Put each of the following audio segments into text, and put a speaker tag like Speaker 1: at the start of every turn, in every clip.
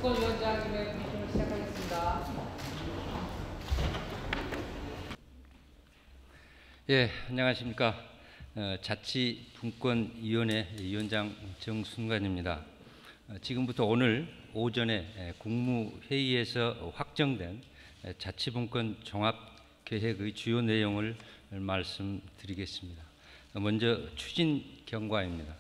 Speaker 1: 자치분권위원장님의 브리핑을 시작하겠습니다.
Speaker 2: 예, 안녕하십니까. 자치분권위원회 위원장 정순관입니다. 지금부터 오늘 오전에 국무회의에서 확정된 자치분권 종합계획의 주요 내용을 말씀드리겠습니다. 먼저 추진 경과입니다.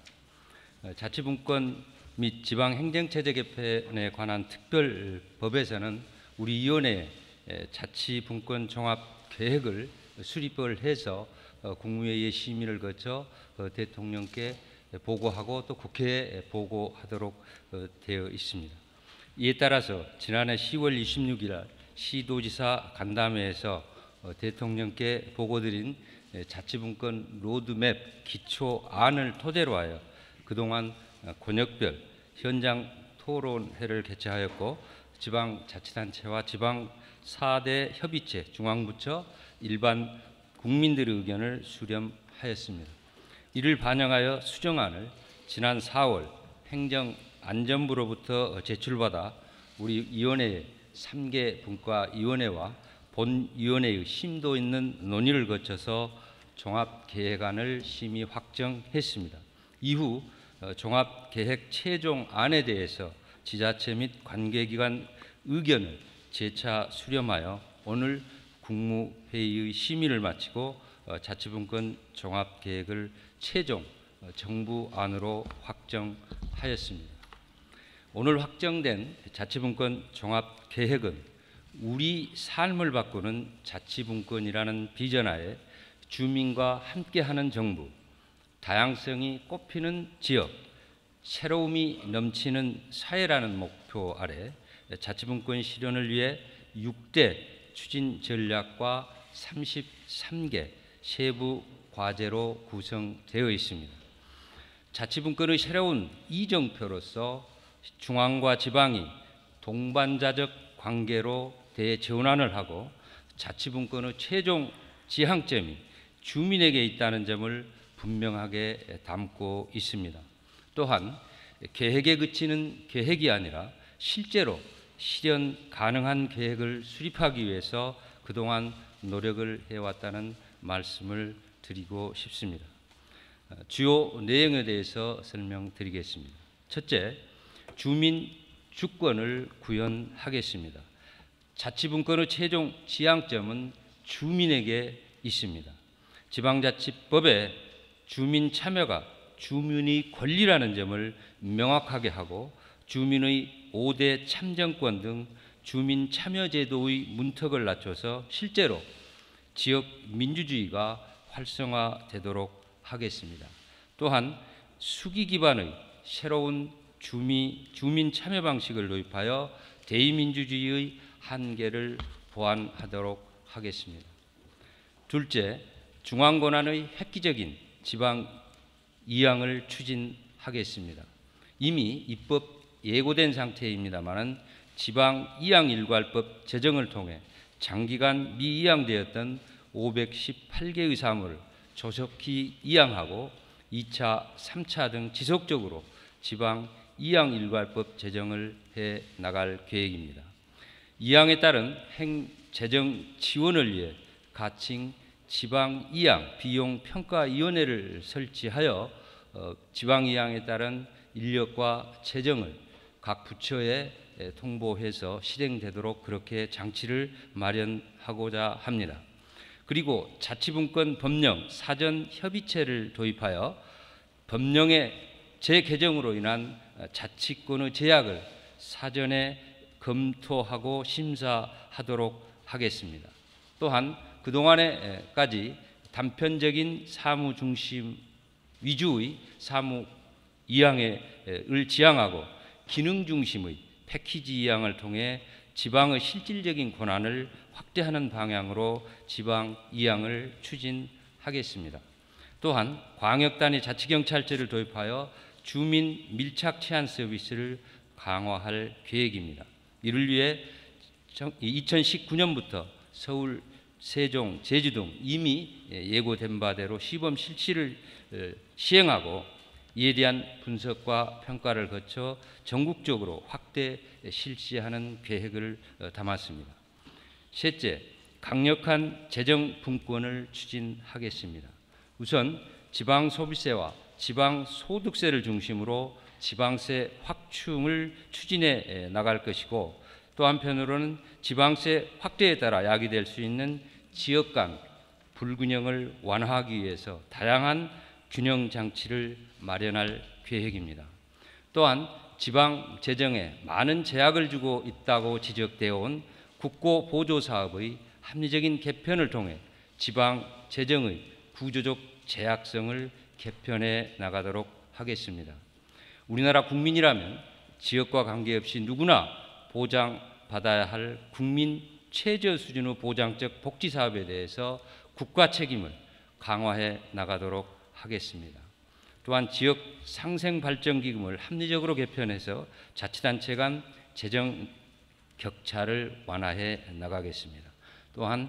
Speaker 2: 자치분권 및 지방행정체제 개편에 관한 특별법에서는 우리 위원회 자치분권 종합계획을 수립을 해서 국무회의의 심의를 거쳐 대통령께 보고하고 또 국회에 보고하도록 되어 있습니다. 이에 따라서 지난해 10월 26일 시도지사 간담회에서 대통령께 보고드린 자치분권 로드맵 기초안을 토대로 하여 그동안 권역별 현장 토론회를 개최하였고 지방자치단체와 지방 4대 협의체, 중앙부처, 일반 국민들의 의견을 수렴하였습니다. 이를 반영하여 수정안을 지난 4월 행정안전부로부터 제출받아 우리 위원회의 3개 분과위원회와 본위원회의 심도 있는 논의를 거쳐서 종합계획안을 심의 확정했습니다. 이후 종합계획 최종안에 대해서 지자체 및 관계기관 의견을 재차 수렴하여 오늘 국무회의의 심의를 마치고 자치분권 종합계획을 최종 정부안으로 확정하였습니다. 오늘 확정된 자치분권 종합계획은 우리 삶을 바꾸는 자치분권이라는 비전하에 주민과 함께하는 정부, 다양성이 꽃피는 지역, 새로움이 넘치는 사회라는 목표 아래 자치분권 실현을 위해 6대 추진 전략과 33개 세부 과제로 구성되어 있습니다. 자치분권의 새로운 이정표로서 중앙과 지방이 동반자적 관계로 대전환을 하고 자치분권의 최종 지향점이 주민에게 있다는 점을 분명하게 담고 있습니다. 또한 계획에 그치는 계획이 아니라 실제로 실현 가능한 계획을 수립하기 위해서 그동안 노력을 해왔다는 말씀을 드리고 싶습니다. 주요 내용에 대해서 설명드리겠습니다. 첫째, 주민 주권을 구현하겠습니다. 자치분권의 최종 지향점은 주민에게 있습니다. 지방자치법에 주민 참여가 주민의 권리라는 점을 명확하게 하고 주민의 5대 참정권 등 주민 참여제도의 문턱을 낮춰서 실제로 지역 민주주의가 활성화되도록 하겠습니다. 또한 수기 기반의 새로운 주민 참여 방식을 도입하여 대의민주주의의 한계를 보완하도록 하겠습니다. 둘째, 중앙권한의 획기적인 지방 이양을 추진하겠습니다. 이미 입법 예고된 상태입니다만 지방이양일괄법 제정을 통해 장기간 미이양되었던 518개의 사무를 조속히 이양하고 2차, 3차 등 지속적으로 지방이양일괄법 제정을 해 나갈 계획입니다. 이양에 따른 행재정 지원을 위해 가칭 지방이양 비용평가위원회를 설치하여 지방이양에 따른 인력과 재정을 각 부처에 통보해서 실행되도록 그렇게 장치를 마련하고자 합니다. 그리고 자치분권 법령 사전 협의체를 도입하여 법령의 재개정으로 인한 자치권의 제약을 사전에 검토하고 심사하도록 하겠습니다. 또한 그동안에까지 단편적인 사무 중심 위주의 사무 이양을 지향하고 기능 중심의 패키지 이양을 통해 지방의 실질적인 권한을 확대하는 방향으로 지방 이양을 추진하겠습니다. 또한 광역단위 자치경찰제를 도입하여 주민 밀착 치안 서비스를 강화할 계획입니다. 이를 위해 2019년부터 서울, 세종, 제주 등 이미 예고된 바대로 시범 실시를 시행하고 이에 대한 분석과 평가를 거쳐 전국적으로 확대 실시하는 계획을 담았습니다. 셋째, 강력한 재정 분권을 추진하겠습니다. 우선 지방소비세와 지방소득세를 중심으로 지방세 확충을 추진해 나갈 것이고, 또 한편으로는 지방세 확대에 따라 야기될 수 있는 지역 간 불균형을 완화하기 위해서 다양한 균형 장치를 마련할 계획입니다. 또한 지방 재정에 많은 제약을 주고 있다고 지적되어 온 국고 보조 사업의 합리적인 개편을 통해 지방 재정의 구조적 제약성을 개편해 나가도록 하겠습니다. 우리나라 국민이라면 지역과 관계없이 누구나 보장받아야 할 국민 최저 수준의 보장적 복지 사업에 대해서 국가 책임을 강화해 나가도록 하겠습니다. 또한 지역 상생발전기금을 합리적으로 개편해서 자치단체 간 재정 격차를 완화해 나가겠습니다. 또한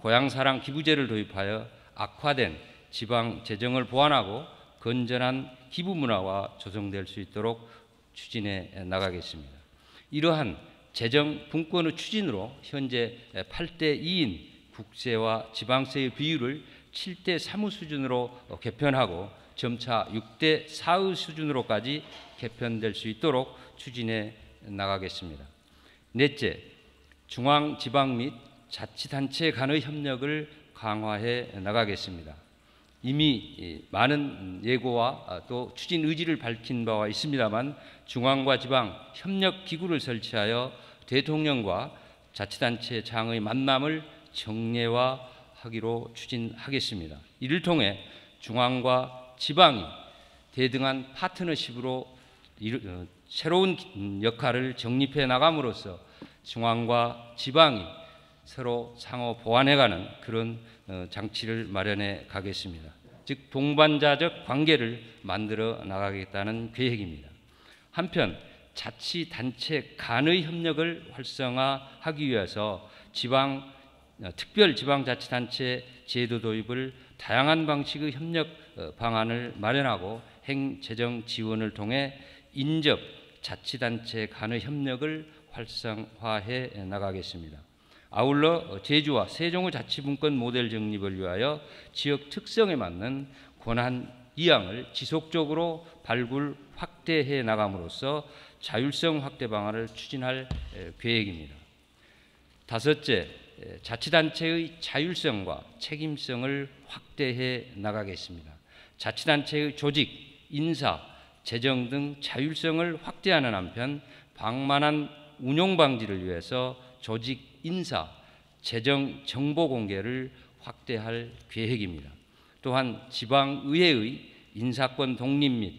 Speaker 2: 고향사랑 기부제를 도입하여 악화된 지방 재정을 보완하고 건전한 기부 문화가 조성될 수 있도록 추진해 나가겠습니다. 이러한 재정 분권의 추진으로 현재 8대 2인 국세와 지방세의 비율을 7대 3의 수준으로 개편하고 점차 6대 4의 수준으로까지 개편될 수 있도록 추진해 나가겠습니다. 넷째, 중앙, 지방 및 자치단체 간의 협력을 강화해 나가겠습니다. 이미 많은 예고와 또 추진 의지를 밝힌 바와 있습니다만 중앙과 지방 협력기구를 설치하여 대통령과 자치단체 장의 만남을 정례화하기로 추진하겠습니다. 이를 통해 중앙과 지방이 대등한 파트너십으로 새로운 역할을 정립해 나감으로써 중앙과 지방이 서로 상호 보완해가는 그런 장치를 마련해 가겠습니다. 즉 동반자적 관계를 만들어 나가겠다는 계획입니다. 한편 자치단체 간의 협력을 활성화하기 위해서 특별지방자치단체 제도 도입을 다양한 방식의 협력 방안을 마련하고 행재정 지원을 통해 인접 자치단체 간의 협력을 활성화해 나가겠습니다. 아울러 제주와 세종의 자치분권 모델 정립을 위하여 지역 특성에 맞는 권한 이양을 지속적으로 발굴 확대해 나감으로써 자율성 확대 방안을 추진할 계획입니다. 다섯째, 자치단체의 자율성과 책임성을 확대해 나가겠습니다. 자치단체의 조직, 인사, 재정 등 자율성을 확대하는 한편 방만한 운용 방지를 위해서 조직, 인사, 재정 정보 공개를 확대할 계획입니다. 또한 지방의회의 인사권 독립 및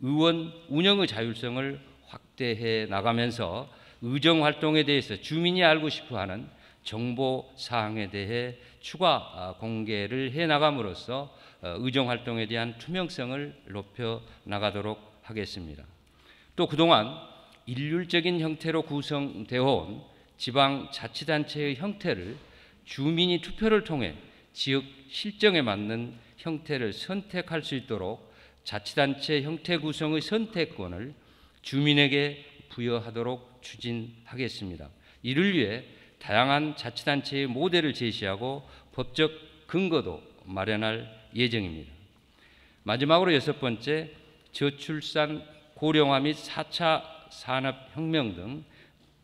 Speaker 2: 의원 운영의 자율성을 확대해 나가면서 의정 활동에 대해서 주민이 알고 싶어하는 정보 사항에 대해 추가 공개를 해 나감으로써 의정 활동에 대한 투명성을 높여 나가도록 하겠습니다. 또 그동안 일률적인 형태로 구성되어 온 지방자치단체의 형태를 주민이 투표를 통해 지역 실정에 맞는 형태를 선택할 수 있도록 자치단체 형태 구성의 선택권을 주민에게 부여하도록 추진하겠습니다. 이를 위해 다양한 자치단체의 모델을 제시하고 법적 근거도 마련할 예정입니다. 마지막으로 여섯 번째, 저출산 고령화 및 4차 산업혁명 등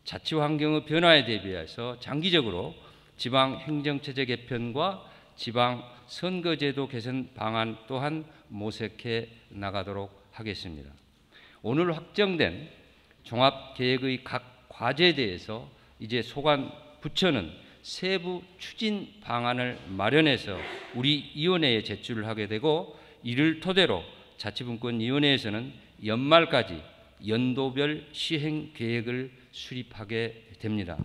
Speaker 2: 자치환경의 변화에 대비해서 장기적으로 지방 행정체제 개편과 지방 선거제도 개선 방안 또한 모색해 나가도록 하겠습니다. 오늘 확정된 종합계획의 각 과제에 대해서 이제 소관 부처는 세부 추진 방안을 마련해서 우리 위원회에 제출을 하게 되고, 이를 토대로 자치분권위원회에서는 연말까지 연도별 시행 계획을 수립하게 됩니다.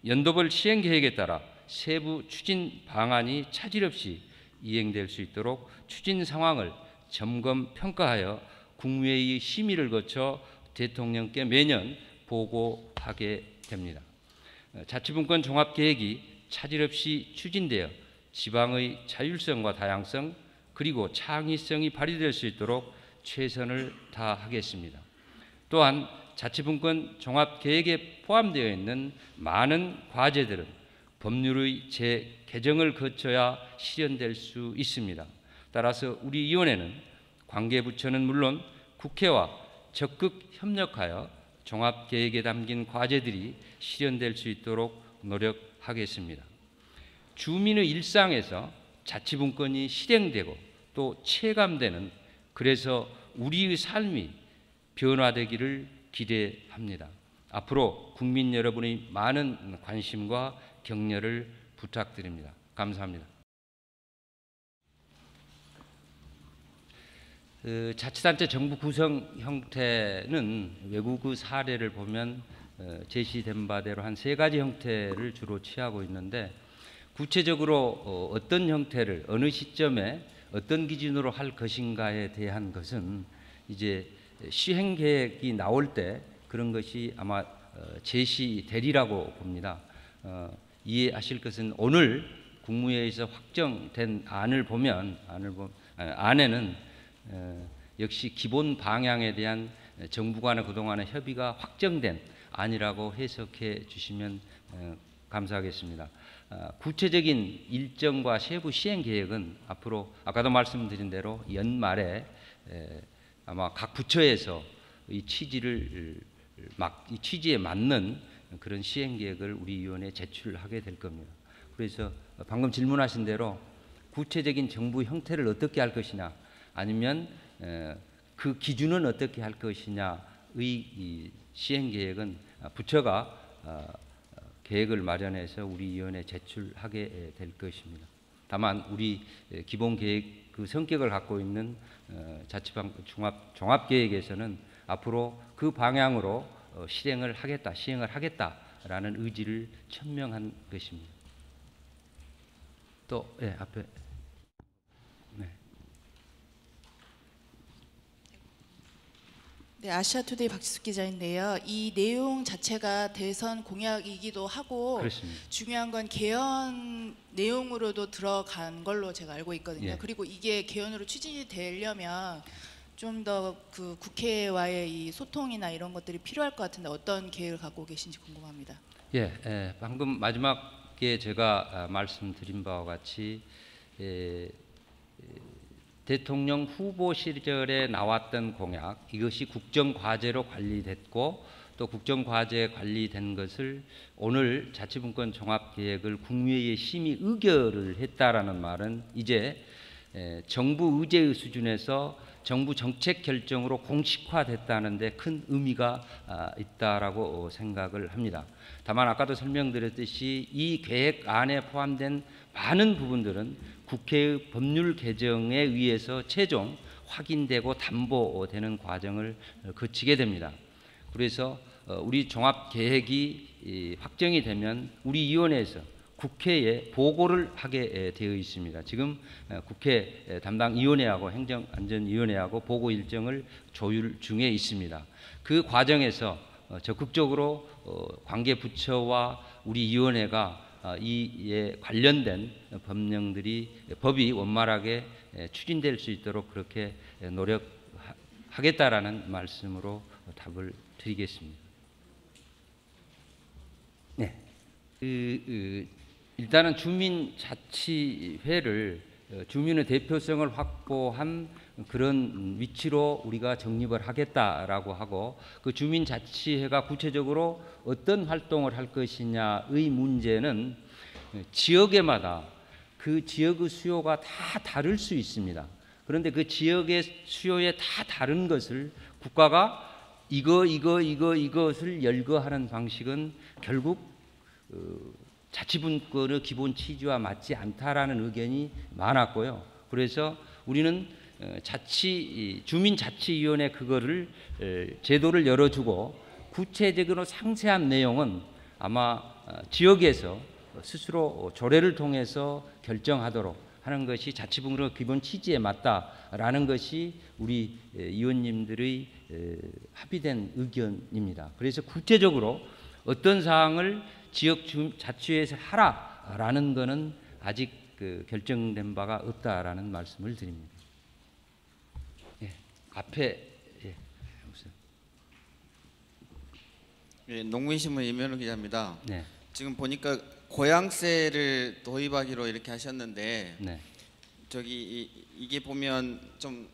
Speaker 2: 연도별 시행 계획에 따라 세부 추진 방안이 차질 없이 이행될 수 있도록 추진 상황을 점검 평가하여 국무회의 심의를 거쳐 대통령께 매년 보고하게 됩니다. 자치분권 종합계획이 차질 없이 추진되어 지방의 자율성과 다양성 그리고 창의성이 발휘될 수 있도록 최선을 다하겠습니다. 또한 자치분권 종합계획에 포함되어 있는 많은 과제들은 법률의 재개정을 거쳐야 실현될 수 있습니다. 따라서 우리 위원회는 관계부처는 물론 국회와 적극 협력하여 종합계획에 담긴 과제들이 실현될 수 있도록 노력하겠습니다. 주민의 일상에서 자치분권이 실행되고 또 체감되는, 그래서 우리의 삶이 변화되기를 기대합니다. 앞으로 국민 여러분의 많은 관심과 격려를 부탁드립니다. 감사합니다. 자치단체 정부 구성 형태는 외국의 사례를 보면 제시된 바대로 한 3가지 형태를 주로 취하고 있는데, 구체적으로 어떤 형태를 어느 시점에 어떤 기준으로 할 것인가에 대한 것은 이제 시행 계획이 나올 때 그런 것이 아마 제시되리라고 봅니다. 이해하실 것은 오늘 국무회의에서 확정된 안을 보면 안에는 역시 기본 방향에 대한 정부 간의 그동안의 협의가 확정된 안이라고 해석해 주시면 감사하겠습니다. 구체적인 일정과 세부 시행 계획은 앞으로 아까도 말씀드린 대로 연말에 아마 각 부처에서 이 취지에 맞는 그런 시행 계획을 우리 위원회에 제출하게 될 겁니다. 그래서 방금 질문하신 대로 구체적인 정부 형태를 어떻게 할 것이냐, 아니면 그 기준은 어떻게 할 것이냐의 이 시행 계획은 부처가 계획을 마련해서 우리 위원회에 제출하게 될 것입니다. 다만 우리 기본 계획 그 성격을 갖고 있는 종합 계획에서는 앞으로 그 방향으로 시행을 하겠다라는 의지를 천명한 것입니다. 또 앞에
Speaker 3: 네, 아시아투데이 박지숙 기자인데요. 이 내용 자체가 대선 공약이기도 하고
Speaker 2: 그렇습니다.
Speaker 3: 중요한 건 개헌 내용으로도 들어간 걸로 제가 알고 있거든요.
Speaker 2: 예.
Speaker 3: 그리고 이게 개헌으로 추진이 되려면 좀 더 그 국회와의 이 소통이나 이런 것들이 필요할 것 같은데 어떤 계획을 갖고 계신지 궁금합니다.
Speaker 2: 방금 마지막에 제가 말씀드린 바와 같이 대통령 후보 시절에 나왔던 공약, 이것이 국정과제로 관리됐고 또 국정과제에 관리된 것을 오늘 자치분권 종합계획을 국무회의에 심의 의결을 했다라는 말은 이제 정부 의제의 수준에서 정부 정책 결정으로 공식화됐다는 데 큰 의미가 있다라고 생각을 합니다. 다만 아까도 설명드렸듯이 이 계획 안에 포함된 많은 부분들은 국회의 법률 개정에 의해서 최종 확인되고 담보되는 과정을 거치게 됩니다. 그래서 우리 종합계획이 확정이 되면 우리 위원회에서 국회에 보고를 하게 되어 있습니다. 지금 국회 담당 위원회하고 행정안전위원회하고 보고 일정을 조율 중에 있습니다. 그 과정에서 적극적으로 관계 부처와 우리 위원회가 이에 관련된 법이 원만하게 추진될 수 있도록 그렇게 노력하겠다라는 말씀으로 답을 드리겠습니다. 일단은 주민자치회를 주민의 대표성을 확보한 그런 위치로 우리가 정립을 하겠다라고 하고, 그 주민자치회가 구체적으로 어떤 활동을 할 것이냐의 문제는 지역에마다 그 지역의 수요가 다 다를 수 있습니다. 그런데 그 지역의 수요에 다 다른 것을 국가가 이것을 열거하는 방식은 결국 자치분권의 기본 취지와 맞지 않다라는 의견이 많았고요. 그래서 우리는 주민자치위원회 그거를 제도를 열어주고 구체적으로 상세한 내용은 아마 지역에서 스스로 조례를 통해서 결정하도록 하는 것이 자치분권의 기본 취지에 맞다라는 것이 우리 위원님들의 합의된 의견입니다. 그래서 구체적으로 어떤 사항을 지역 자치회에서 하라라는 것은 아직 결정된 바가 없다라는 말씀을 드립니다. 앞에 예, 보세요.
Speaker 4: 예, 농민신문 이면우 기자입니다.
Speaker 2: 네,
Speaker 4: 지금 보니까 고양세를 도입하기로 이렇게 하셨는데
Speaker 2: 네,
Speaker 4: 이게 보면 좀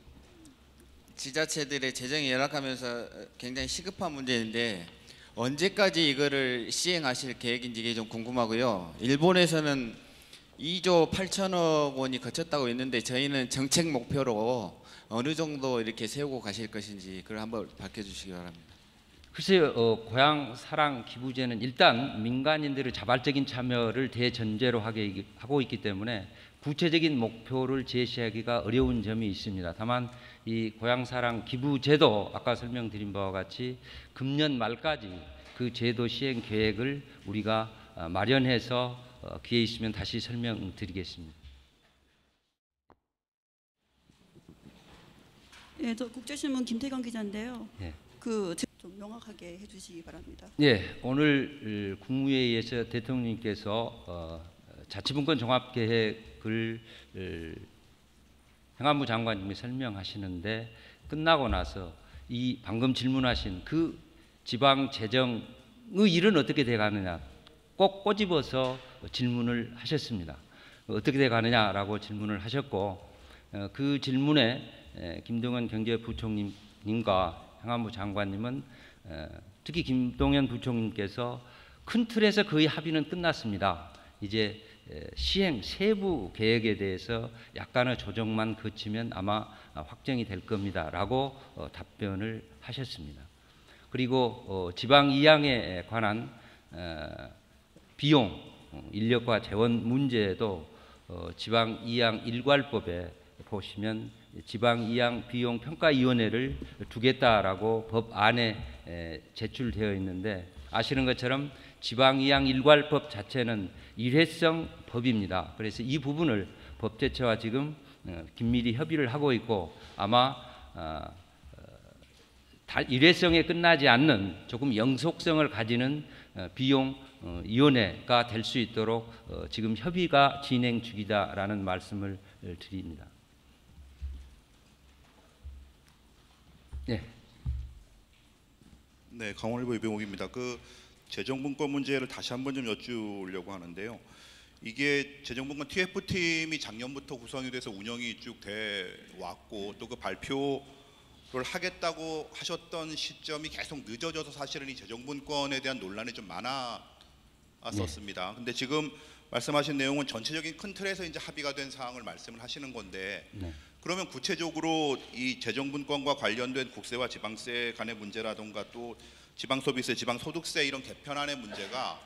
Speaker 4: 지자체들의 재정이 열악하면서 굉장히 시급한 문제인데 언제까지 이거를 시행하실 계획인지 이게 좀 궁금하고요. 일본에서는 2조 8천억 원이 거쳤다고 했는데 저희는 정책 목표로 어느 정도 이렇게 세우고 가실 것인지 그걸 한번 밝혀주시기 바랍니다.
Speaker 2: 글쎄요, 고향 사랑 기부제는 일단 민간인들의 자발적인 참여를 대전제로 하고 있기 때문에 구체적인 목표를 제시하기가 어려운 점이 있습니다. 다만 이 고향 사랑 기부제도 아까 설명드린 바와 같이 금년 말까지 그 제도 시행 계획을 우리가 마련해서 기회 있으면 다시 설명드리겠습니다.
Speaker 5: 예, 저 국제신문 김태경 기자인데요.
Speaker 2: 예.
Speaker 5: 좀 명확하게 해주시기 바랍니다.
Speaker 2: 예, 오늘 국무회의에서 대통령님께서 자치분권 종합계획을 행안부 장관님이 설명하시는데 끝나고 나서 이 방금 질문하신 그 지방 재정의 일은 어떻게 돼가느냐 꼭 꼬집어서 질문을 하셨습니다. 어떻게 돼가느냐라고 질문을 하셨고 그 질문에 김동연 경제부총리님과 행안부 장관님은 특히 김동연 부총리께서 큰 틀에서 거의 합의는 끝났습니다. 이제 시행 세부 계획에 대해서 약간의 조정만 거치면 아마 확정이 될 겁니다라고 답변을 하셨습니다. 그리고 지방 이양에 관한 비용, 인력과 재원 문제도 지방 이양 일괄법에 보시면 지방 이양 비용 평가위원회를 두겠다라고 법안에 제출되어 있는데 아시는 것처럼 지방 이양 일괄법 자체는 일회성 법입니다. 그래서 이 부분을 법제처와 지금 긴밀히 협의를 하고 있고 아마 일회성에 끝나지 않는 조금 영속성을 가지는 비용 위원회가 될 수 있도록 지금 협의가 진행 중이다라는 말씀을 드립니다. 네.
Speaker 6: 네, 강원일보 이병욱입니다. 그 재정분권 문제를 다시 한번 좀 여쭈려고 하는데요. 이게 재정분권 TF팀이 작년부터 구성이 돼서 운영이 쭉 돼 왔고 또 그 발표를 하겠다고 하셨던 시점이 계속 늦어져서 사실은 이 재정분권에 대한 논란이 좀 많았었습니다.
Speaker 2: 네.
Speaker 6: 근데 지금 말씀하신 내용은 전체적인 큰 틀에서 이제 합의가 된 사항을 말씀을 하시는 건데
Speaker 2: 네.
Speaker 6: 그러면 구체적으로 이 재정분권과 관련된 국세와 지방세 간의 문제라든가 또 지방소비세, 지방소득세 이런 개편안의 문제가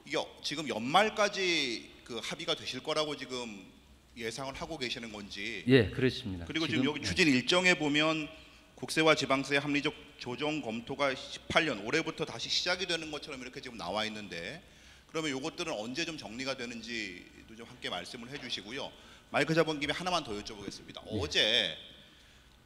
Speaker 6: 이게 지금 연말까지 그 합의가 되실 거라고 지금 예상을 하고 계시는 건지.
Speaker 2: 예, 그렇습니다.
Speaker 6: 그리고 지금 여기 추진 일정에 보면 국세와 지방세 합리적 조정 검토가 18년 올해부터 다시 시작이 되는 것처럼 이렇게 지금 나와 있는데 그러면 이것들은 언제 좀 정리가 되는지도 좀 함께 말씀을 해주시고요. 마이크 잡은 김에 하나만 더 여쭤보겠습니다.
Speaker 2: 네.
Speaker 6: 어제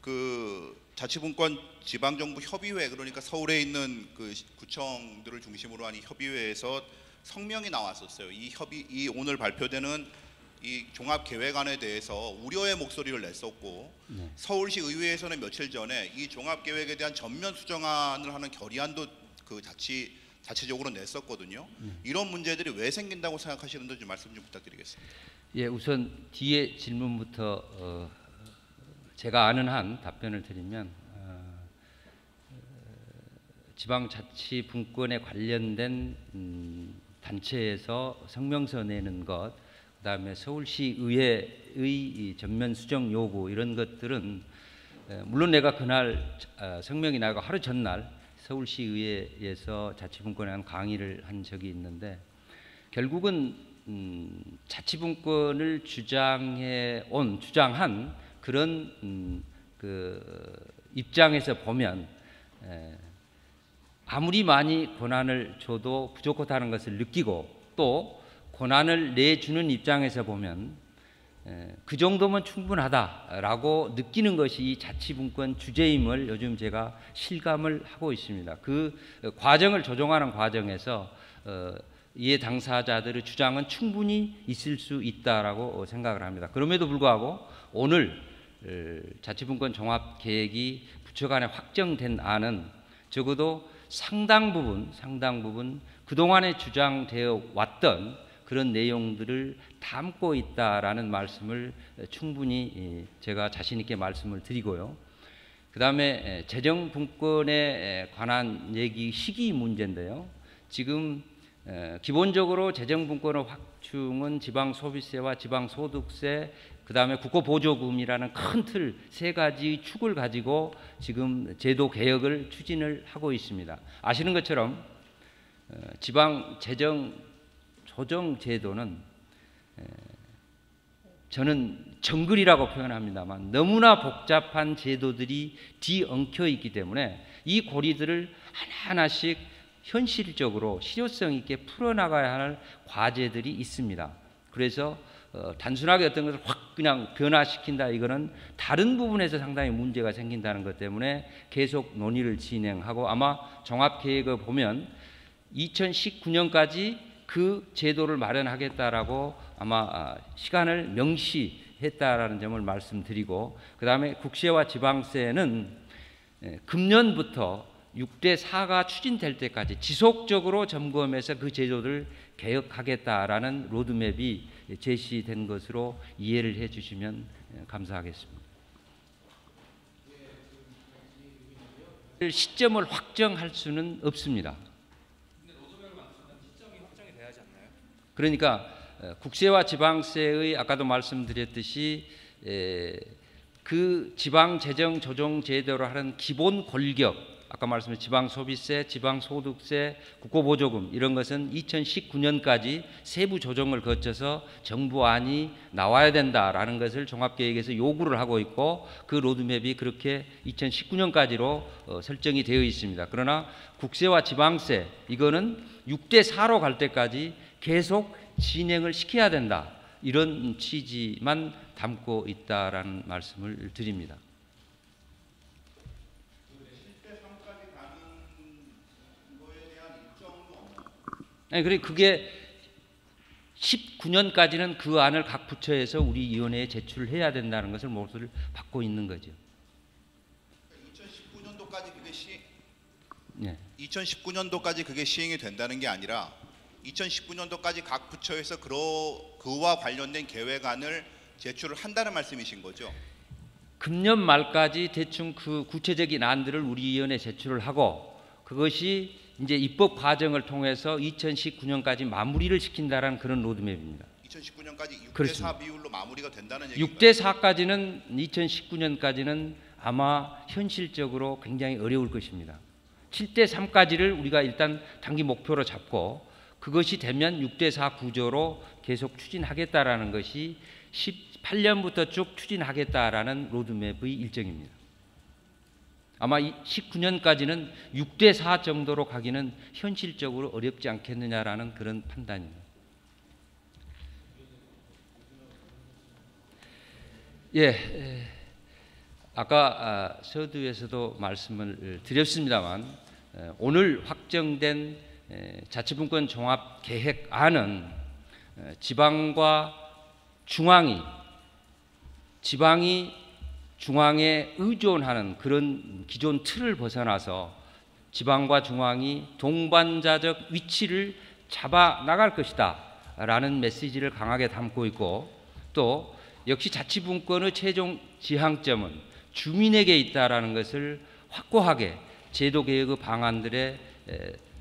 Speaker 6: 그 자치분권 지방정부 협의회 그러니까 서울에 있는 그 구청들을 중심으로 한 이 협의회에서 성명이 나왔었어요. 이 오늘 발표되는 이 종합계획안에 대해서 우려의 목소리를 냈었고
Speaker 2: 네.
Speaker 6: 서울시 의회에서는 며칠 전에 이 종합계획에 대한 전면 수정안을 하는 결의안도 그 자체적으로 냈었거든요. 이런 문제들이 왜 생긴다고 생각하시는지 좀 말씀 좀 부탁드리겠습니다.
Speaker 2: 예, 우선 뒤에 질문부터 제가 아는 한 답변을 드리면 지방자치분권에 관련된 단체에서 성명서 내는 것, 그다음에 서울시의회의 전면 수정 요구 이런 것들은 물론 내가 그날 성명이 나고 하루 전날 서울시의회에서 자치분권에 대한 강의를 한 적이 있는데 결국은 자치분권을 주장한 그런 그 입장에서 보면 아무리 많이 권한을 줘도 부족하다는 것을 느끼고 또 권한을 내주는 입장에서 보면 그 정도면 충분하다라고 느끼는 것이 이 자치분권 주제임을 요즘 제가 실감을 하고 있습니다. 그 과정을 조정하는 과정에서 이해 당사자들의 주장은 충분히 있을 수 있다라고 생각을 합니다. 그럼에도 불구하고 오늘 자치분권 종합 계획이 부처 간에 확정된 안은 적어도 상당 부분 그동안에 주장되어 왔던 그런 내용들을 담고 있다라는 말씀을 충분히 제가 자신 있게 말씀을 드리고요. 그 다음에 재정분권에 관한 얘기 시기 문제인데요. 지금 기본적으로 재정분권의 확충은 지방소비세와 지방소득세, 그 다음에 국고보조금이라는 큰 틀 세 가지 축을 가지고 지금 제도 개혁을 추진을 하고 있습니다. 아시는 것처럼 지방 재정 조정 제도는 저는 정글이라고 표현합니다만 너무나 복잡한 제도들이 뒤엉켜 있기 때문에 이 고리들을 하나하나씩 현실적으로 실효성 있게 풀어나가야 할 과제들이 있습니다. 그래서 단순하게 어떤 것을 확 그냥 변화시킨다, 이거는 다른 부분에서 상당히 문제가 생긴다는 것 때문에 계속 논의를 진행하고, 아마 종합계획을 보면 2019년까지 그 제도를 마련하겠다라고 아마 시간을 명시했다라는 점을 말씀드리고, 그 다음에 국세와 지방세는 금년부터 6대 4가 추진될 때까지 지속적으로 점검해서 그 제도를 개혁하겠다라는 로드맵이 제시된 것으로 이해를 해 주시면 감사하겠습니다. 시점을 확정할 수는 없습니다. 그러니까 국세와 지방세의 아까도 말씀드렸듯이 그 지방재정조정제도로 하는 기본 골격, 아까 말씀드린 지방소비세, 지방소득세, 국고보조금 이런 것은 2019년까지 세부 조정을 거쳐서 정부안이 나와야 된다라는 것을 종합계획에서 요구를 하고 있고, 그 로드맵이 그렇게 2019년까지로 설정이 되어 있습니다. 그러나 국세와 지방세 이거는 6대 4로 갈 때까지 계속 진행을 시켜야 된다, 이런 취지만 담고 있다라는 말씀을 드립니다. 아니, 그게 19년까지는 그 안을 각 부처에서 우리 위원회에 제출을 해야 된다는 것을 모두를 받고 있는 거죠.
Speaker 6: 2019년도까지 그게 2019년도까지 그게 시행이 된다는 게 아니라 2019년도까지 각 부처에서 그와 관련된 계획안을 제출을 한다는 말씀이신 거죠?
Speaker 2: 금년 말까지 대충 그 구체적인 안들을 우리 위원회에 제출을 하고, 그것이 이제 입법 과정을 통해서 2019년까지 마무리를 시킨다라는 그런 로드맵입니다.
Speaker 6: 2019년까지 6대
Speaker 2: 그렇습니다.
Speaker 6: 4 비율로 마무리가 된다는 얘기인가요?
Speaker 2: 6대 4까지는 2019년까지는 아마 현실적으로 굉장히 어려울 것입니다. 7대 3까지를 우리가 일단 단기 목표로 잡고, 그것이 되면 6대 4 구조로 계속 추진하겠다라는 것이 18년부터 쭉 추진하겠다라는 로드맵의 일정입니다. 아마 19년까지는 6대 4 정도로 가기는 현실적으로 어렵지 않겠느냐라는 그런 판단입니다. 예, 아까 서두에서도 말씀을 드렸습니다만, 오늘 확정된 자치분권 종합 계획안은 지방과 지방이 중앙에 의존하는 그런 기존 틀을 벗어나서 지방과 중앙이 동반자적 위치를 잡아 나갈 것이다 라는 메시지를 강하게 담고 있고, 또 역시 자치분권의 최종 지향점은 주민에게 있다라는 것을 확고하게 제도 개혁의 방안들에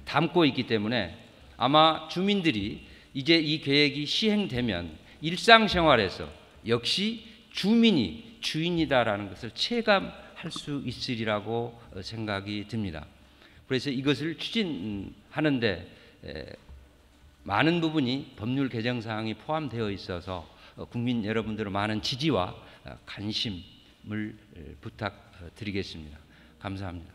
Speaker 2: 담고 있기 때문에, 아마 주민들이 이제 이 계획이 시행되면 일상생활에서 역시 주민이 주인이다라는 것을 체감할 수 있으리라고 생각이 듭니다. 그래서 이것을 추진하는데 많은 부분이 법률 개정 사항이 포함되어 있어서 국민 여러분들의 많은 지지와 관심을 부탁드리겠습니다. 감사합니다.